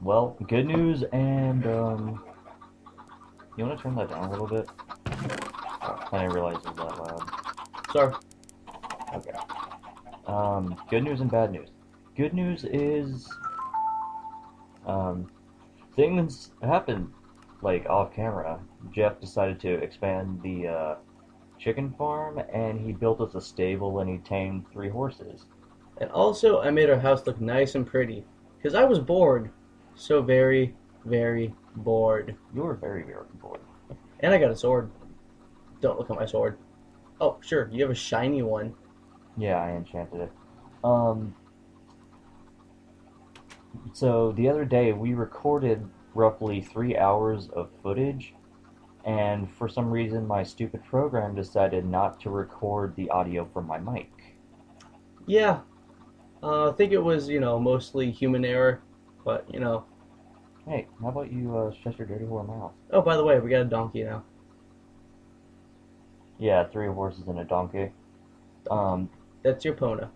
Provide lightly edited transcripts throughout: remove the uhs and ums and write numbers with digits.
Well, good news, and you want to turn that down a little bit? I didn't realize it was that loud. Sorry. Okay. Good news and bad news. Good news is, um, things happened, like, off camera. Jeff decided to expand the, chicken farm, and he built us a stable, and he tamed 3 horses. And also, I made our house look nice and pretty. Because I was bored. So very, very bored. You were very, very bored. And I got a sword. Don't look at my sword. Oh, sure, you have a shiny one. Yeah, I enchanted it. Um, so the other day we recorded roughly 3 hours of footage, and for some reason my stupid program decided not to record the audio from my mic. Yeah, I think it was, mostly human error. But. Hey, how about you shut your dirty whore mouth? Oh, by the way, we got a donkey now. Yeah, 3 horses and a donkey. Um, That's your Pona.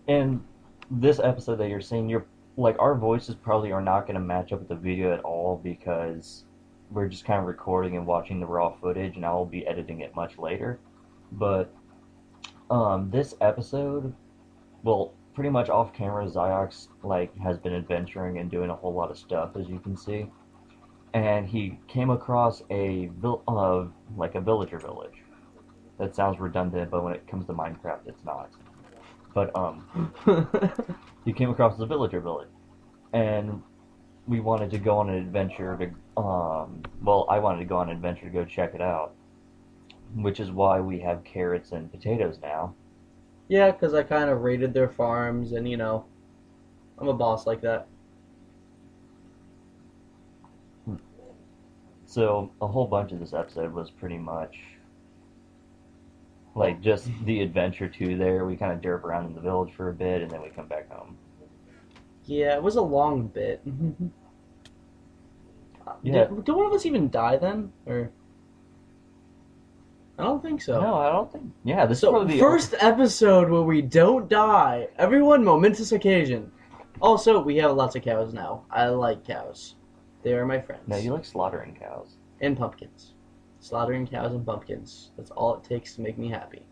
and this episode that you're seeing, you're like our voices probably are not going to match up with the video at all because we're just kind of recording and watching the raw footage, and I'll be editing it much later. But this episode, well, pretty much off camera, Ziox has been adventuring and doing a whole lot of stuff, as you can see, and he came across a villager village. That sounds redundant, but when it comes to Minecraft, it's not. But he came across the villager village, and we wanted to go on an adventure to well, I wanted to go on an adventure to go check it out, which is why we have carrots and potatoes now. Yeah, because I kind of raided their farms, and I'm a boss like that. So a whole bunch of this episode was pretty much like just the adventure to there. We kind of derp around in the village for a bit, and then we come back home. Yeah, it was a long bit. Yeah. Did one of us even die then? Or I don't think so. No, I don't think. Yeah, this is So, probably the first episode where we don't die. Everyone, momentous occasion. Also, we have lots of cows now. I like cows. They are my friends. No, you like slaughtering cows. And pumpkins. Slaughtering cows and pumpkins. That's all it takes to make me happy.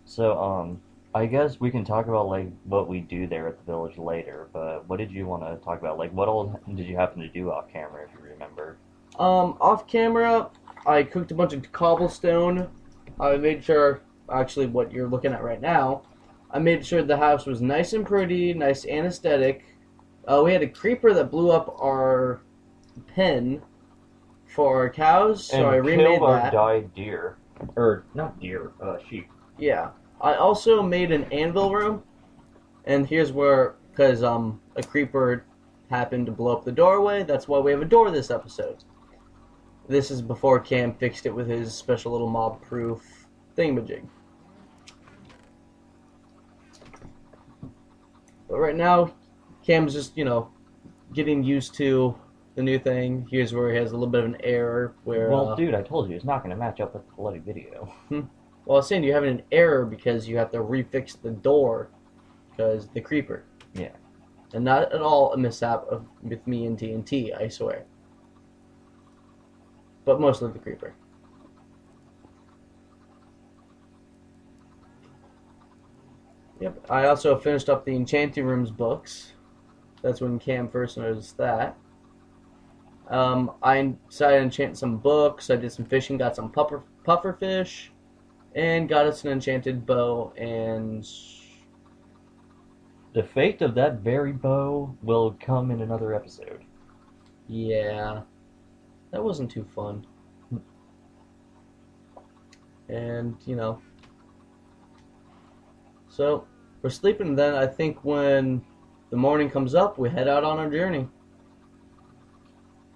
So, I guess we can talk about like what we do there at the village later. But what did you want to talk about? Like, what all did you happen to do off camera, if you remember? Off camera, I cooked a bunch of cobblestone. I made sure, actually, what you're looking at right now, I made sure the house was nice and pretty, nice and aesthetic. We had a creeper that blew up our pen for our cows, so And I remade killed our that. died deer, or not deer, sheep. Yeah. I also made an anvil room, and here's where, because a creeper happened to blow up the doorway, that's why we have a door this episode. This is before Cam fixed it with his special little mob-proof thingamajig. But right now, Cam's just, getting used to the new thing. Here's where he has a little bit of an error where... Well, dude, I told you it's not going to match up with the bloody video. Well, I was saying you're having an error because you have to refix the door because the creeper. Yeah. And not at all a mishap with me and TNT, I swear. But mostly the creeper. Yep. I also finished up the Enchanting Rooms books. That's when Cam first noticed that. I decided to enchant some books. I did some fishing, got some puffer fish, and got us an enchanted bow. And The fate of that very bow will come in another episode. yeah, that wasn't too fun. And so we're sleeping. Then I think when the morning comes up, we head out on our journey.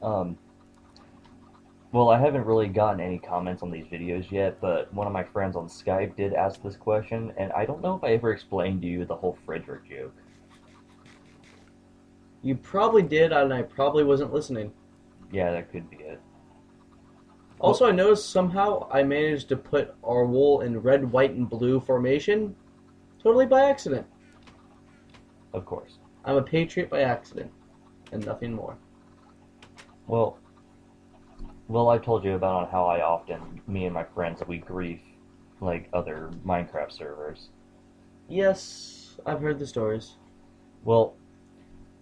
Um, well, I haven't really gotten any comments on these videos yet, but one of my friends on Skype did ask this question, and I don't know if I ever explained to you the whole Frederick joke. You probably did, and I probably wasn't listening. Yeah, that could be it. Also, I noticed somehow I managed to put our wool in red, white, and blue formation, totally by accident. Of course. I'm a patriot by accident, and nothing more. Well, I've told you about how I often, me and my friends, we grief like other Minecraft servers. Yes, I've heard the stories. Well,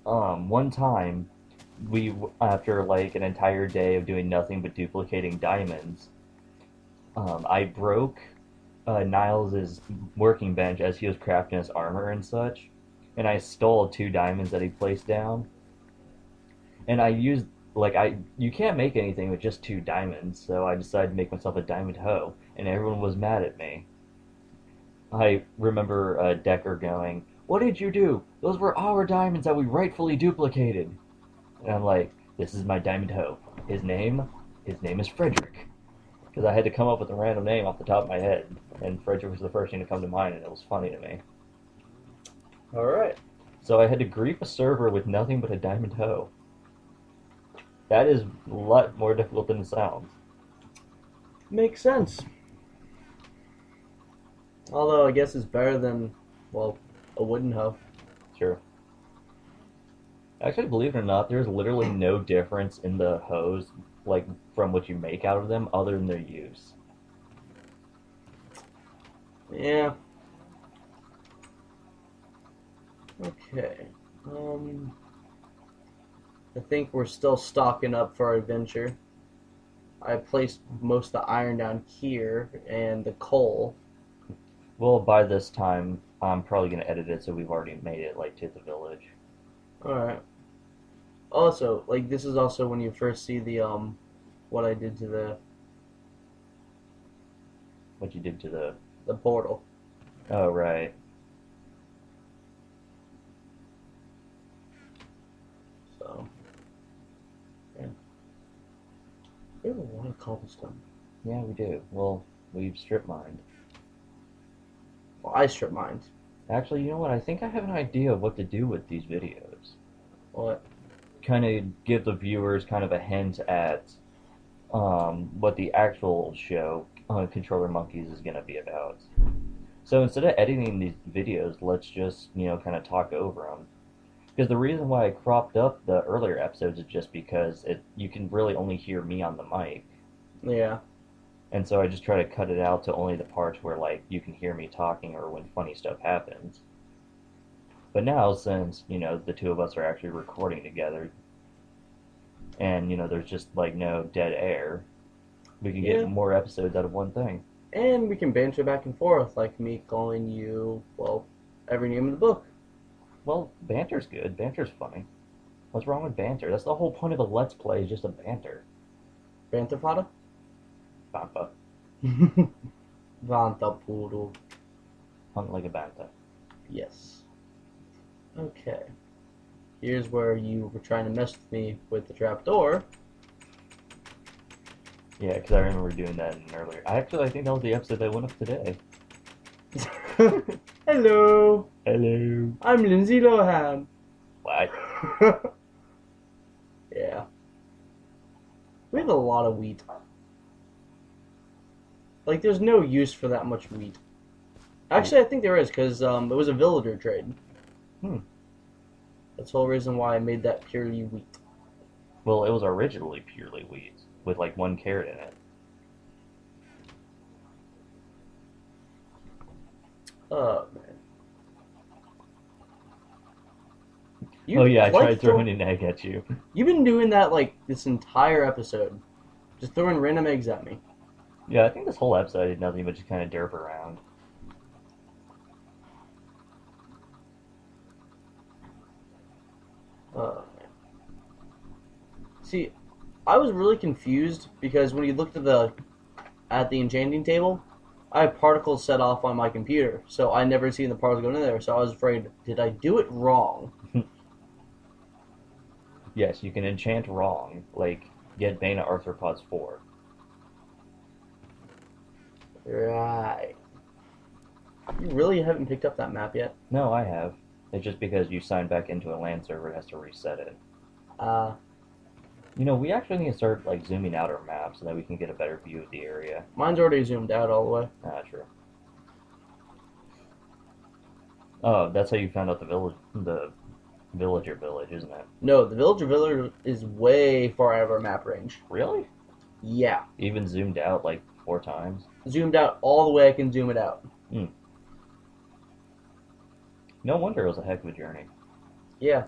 one time we, after like an entire day of doing nothing but duplicating diamonds, I broke Niles's working bench as he was crafting his armor and such, and I stole 2 diamonds that he placed down. And I used like I you can't make anything with just 2 diamonds, so I decided to make myself a diamond hoe, and everyone was mad at me. I remember Decker going, "What did you do? Those were our diamonds that we rightfully duplicated." And I'm like, "This is my diamond hoe. His name, his name is Frederick." Because I had to come up with a random name off the top of my head, and Frederick was the first thing to come to mind, and it was funny to me. Alright. So I had to grief a server with nothing but a diamond hoe. That is a lot more difficult than it sounds. Makes sense. Although I guess it's better than, well, a wooden hoe. Sure. Actually, believe it or not, there's literally no difference in the hoes, like, from what you make out of them, other than their use. Yeah. Okay. I think we're still stocking up for our adventure. I placed most of the iron down here and the coal. Well, by this time, I'm probably going to edit it so we've already made it, like, to the village. Alright. Also, like, this is also when you first see the, what I did to What you did to the portal. Oh, right. So, yeah. We have a lot of cobblestone. Yeah, we do. Well, we've strip mined. Well, I strip mined. Actually, you know what? I think I have an idea of what to do with these videos. What? Kind of give the viewers kind of a hint at what the actual show, Controller Monkeys, is going to be about. So instead of editing these videos, let's just, kind of talk over them. Because the reason why I cropped up the earlier episodes is just because you can really only hear me on the mic. Yeah. And so I just try to cut it out to only the parts where, like, you can hear me talking or when funny stuff happens. But now, since, the two of us are actually recording together, and, there's just, like, no dead air, we can Yeah. get more episodes out of one thing. And we can banter back and forth, like me calling you, well, every name in the book. Well, banter's good. Banter's funny. What's wrong with banter? That's the whole point of a Let's Play, is just a banter. Banter fodder? Bampa. Vanta poodle. Hunt like a banta. Yes. Okay. Here's where you were trying to mess with me with the trapdoor. Yeah, because I remember doing that in an earlier. I think that was the episode that went up today. Hello. Hello. I'm Lindsay Lohan. What? Yeah. We have a lot of wheat. Like, there's no use for that much wheat. Actually, I think there is, because it was a villager trade. That's the whole reason why I made that purely wheat. Well, it was originally purely wheat, with like 1 carrot in it. Oh, man. Oh yeah, I tried throwing an egg at you. You've been doing that, like, this entire episode. Just throwing random eggs at me. Yeah, I think this whole episode I did nothing but just kind of derp around. Oh, man. See, I was really confused because when you looked at the enchanting table, I had particles set off on my computer, so I never seen the particles going in there. So I was afraid, did I do it wrong? Yes, you can enchant wrong, like get Bane Arthropods 4. Right. You really haven't picked up that map yet? No, I have. It's just because you signed back into a LAN server, it has to reset it. We actually need to start like zooming out our map so that we can get a better view of the area. Mine's already zoomed out all the way. True. Oh, that's how you found out the villager village, isn't it? No, the villager village is way far out of our map range. Really? Yeah. Even zoomed out like 4 times? Zoomed out all the way I can zoom it out. Hmm. No wonder it was a heck of a journey. Yeah.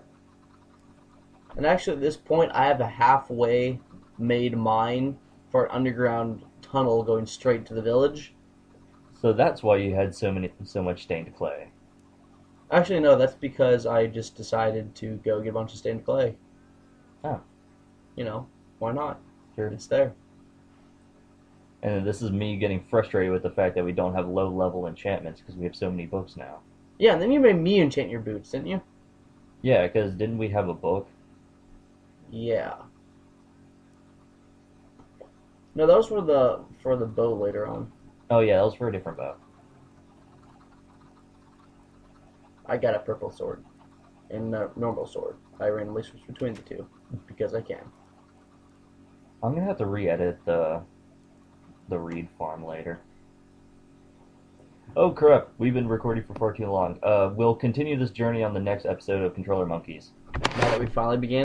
And actually, at this point, I have a halfway made mine for an underground tunnel going straight to the village. So that's why you had so much stained clay. Actually, no, that's because I just decided to go get a bunch of stained clay. Oh. You know, why not? Sure. It's there. And this is me getting frustrated with the fact that we don't have low level enchantments because we have so many books now. Yeah, and then you made me enchant your boots, didn't you? Yeah, because didn't we have a book? Yeah. No, that was for the bow later on. Oh yeah, that was for a different bow. I got a purple sword and a normal sword. I randomly switched between the two because I can. I'm gonna have to re-edit the reed farm later. Oh crap, we've been recording for far too long. We'll continue this journey on the next episode of Controller Monkeys. Now that we finally began